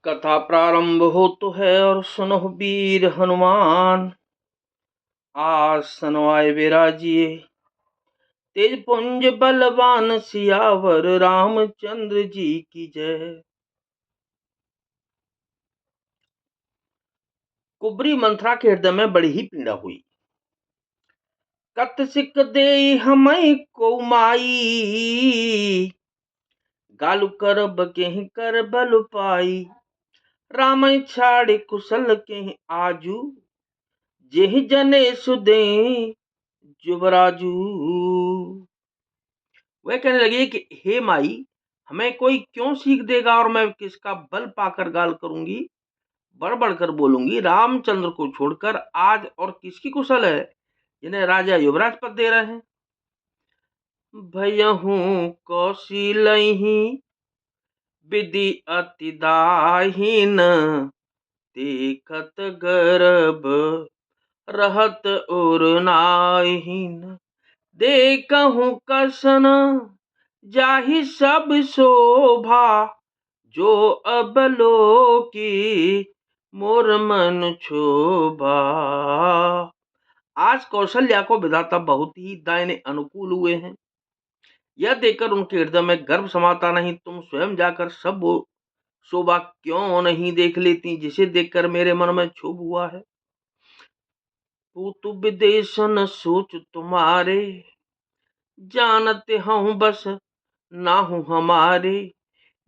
कथा प्रारंभ हो तो है और सुनो वीर हनुमान। आज सनवाए विराजिए तेज पुंज बलवान सियावर रामचंद्र जी की जय। कुबरी मंथरा के हृदय में बड़ी ही पीड़ा हुई। कत सिक दे हमें को माई, गालु करब के कर बल पाई। राम छाड़े कुशल के आजू, जेह जने सुदे जुबराजू। वह कहने लगी कि हे माई, हमें कोई क्यों सीख देगा और मैं किसका बल पाकर गाल करूंगी, बढ़ बढ़ कर बोलूंगी। रामचंद्र को छोड़कर आज और किसकी कुशल है जिन्हें राजा युवराज पद दे रहे हैं। भयहू कौशीलहि विधि अति दाहीन, देखत गर्भ रहत और नाहीन। देखहु कसन जाहि सब शोभा, जो अबलोकी मोर मन क्षोभा। आज कौशल्या को विधाता बहुत ही दाहिने अनुकूल हुए हैं। यह देखकर उनके हृदय में गर्व समाता नहीं। तुम स्वयं जाकर सब वो शोभा क्यों नहीं देख लेती जिसे देखकर मेरे मन में क्षोभ हुआ है। पूतु विदेश न सोच तुम्हारे, जानते हूँ बस ना हूँ हमारे।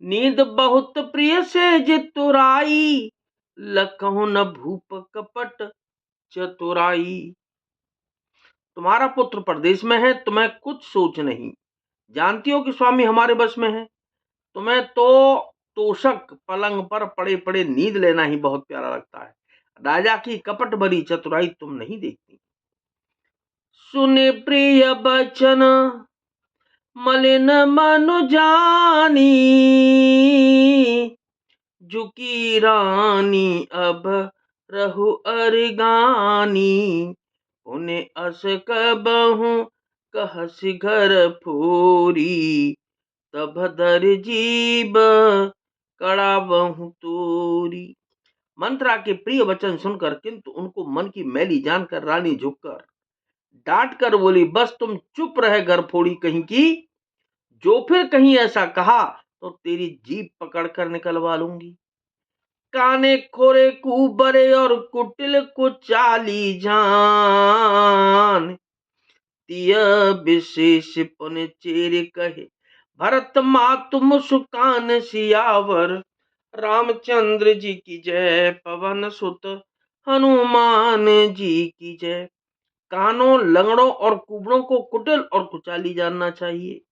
नींद बहुत प्रिय से जितुराई, लखहु न भूप कपट चतुराई। तुम्हारा पुत्र प्रदेश में है, तुम्हें कुछ सोच नहीं। जानती हो कि स्वामी हमारे बस में है। तुम्हें तो तोषक पलंग पर पड़े पड़े नींद लेना ही बहुत प्यारा लगता है। राजा की कपट भरी चतुराई तुम नहीं देखती। सुने प्रिय बचन मलिन मनु जानी, झुकी रानी अब रहु अरगानी। उन्हें अस कबहू कहस घर फोरी, तब दर जीब कड़ावहु तोरी। मंत्रा के प्रिय वचन सुनकर किंतु उनको मन की मैली जानकर रानी झुककर डांट कर बोली, बस तुम चुप रहे घर फोड़ी कहीं की। जो फिर कहीं ऐसा कहा तो तेरी जीभ पकड़ कर निकलवा लूंगी। काने खोरे कुबरे और कुटिल को चाली जान, तिय विशेष पुन चेर कहे। भरत मातु मुस्कान सियावर, रामचंद्र जी की जय। पवन सुत हनुमान जी की जय। कानों, लंगड़ों और कुबड़ों को कुटिल और कुचाली जानना चाहिए,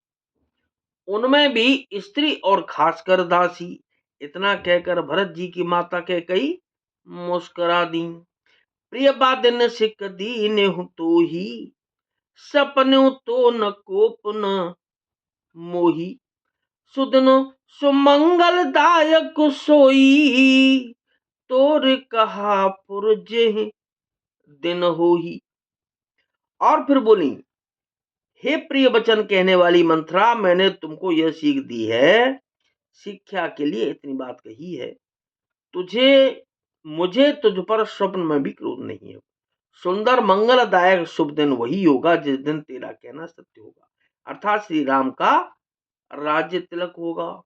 उनमें भी स्त्री और खासकर दासी। इतना कहकर भरत जी की माता कैकेयी मुस्कुरा दी। प्रिय बादन सिक दीन हूं तो ही, सपने तो न कोप न मोही। सुदनो सुमंगलदायक सोई, तोर कहा पुरजे दिन होही। और फिर बोली, हे प्रिय वचन कहने वाली मंथरा, मैंने तुमको यह सीख दी है, शिक्षा के लिए इतनी बात कही है। मुझे तुझ पर स्वप्न में भी क्रोध नहीं है। सुंदर मंगलदायक शुभ दिन वही होगा जिस दिन तेरा कहना सत्य होगा, अर्थात श्री राम का राज्य तिलक होगा।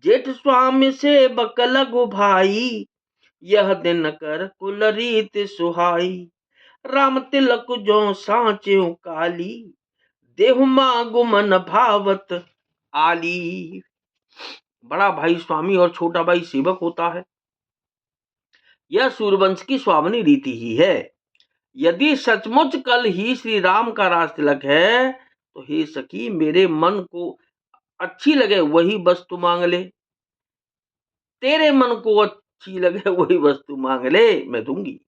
जेठ स्वामी से बकलगु भाई, यह दिन कर कुल रीत सुहाई। राम तिलक जो सांचे काली, देहु मागु मन भावत आली। बड़ा भाई स्वामी और छोटा भाई सेवक होता है, यह सूर्यवंश की स्वामिनी रीति ही है। यदि सचमुच कल ही श्री राम का राज तिलक है तो हे सखी, मेरे मन को अच्छी लगे वही वस्तु मांग ले। तेरे मन को अच्छी लगे वही वस्तु मांग ले, मैं दूंगी।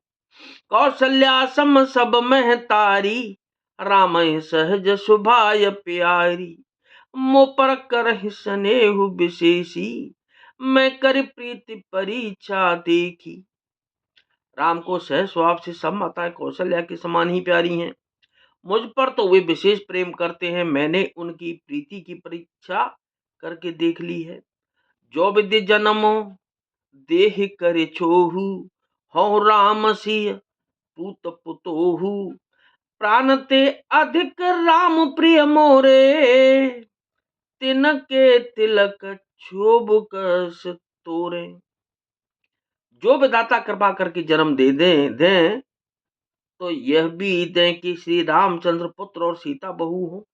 कौशल्या सम सब मह तारी, राम सहज सुभाय प्यारी। मो पर करहि स्नेहु विशेषी, मैं कर प्रीति परीक्षा देखी। राम को सहज स्वभाव से सब माताएं कौशल्या के समान ही प्यारी हैं। मुझ पर तो वे विशेष प्रेम करते हैं। मैंने उनकी प्रीति की परीक्षा करके देख ली है। जो विधि जन्मो देह करे छोहू, हौ राम सिय पूत पुतोहू। प्राण ते अधिक राम प्रिय मोरे, तिनके तिलक क्षोभ कस तोरे। जो विधाता कृपा करके जन्म दे दें तो यह भी दें कि श्री रामचंद्र पुत्र और सीता बहू हो।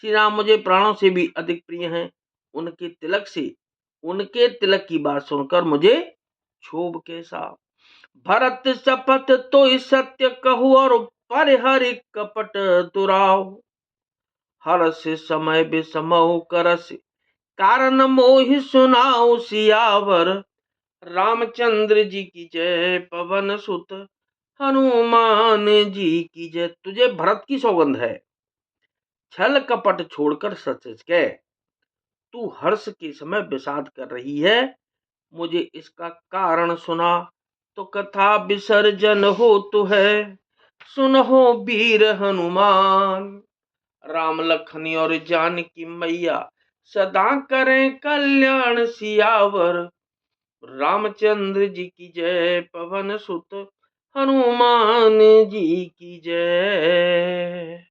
श्री राम मुझे प्राणों से भी अधिक प्रिय हैं। उनके तिलक से, उनके तिलक की बात सुनकर मुझे क्षोभ कैसा। भरत शपथ तो सत्य कहू और परिहरि कपट दुराव। हरस समय विषमौ करस कारण मोहि सुनाओ सियावर। रामचंद्र जी की जय, पवन सुत हनुमान जी की जय। तुझे भरत की सौगंध है, छल कपट छोड़कर सच सच कह। तू हर्ष के समय विषाद कर रही है, मुझे इसका कारण सुना तो कथा विसर्जन हो तो है। सुनहो वीर हनुमान, राम लखन और जानकी मैया सदा करें कल्याण सियावर। रामचंद्र जी की जय, पवन सुत हनुमान जी की जय।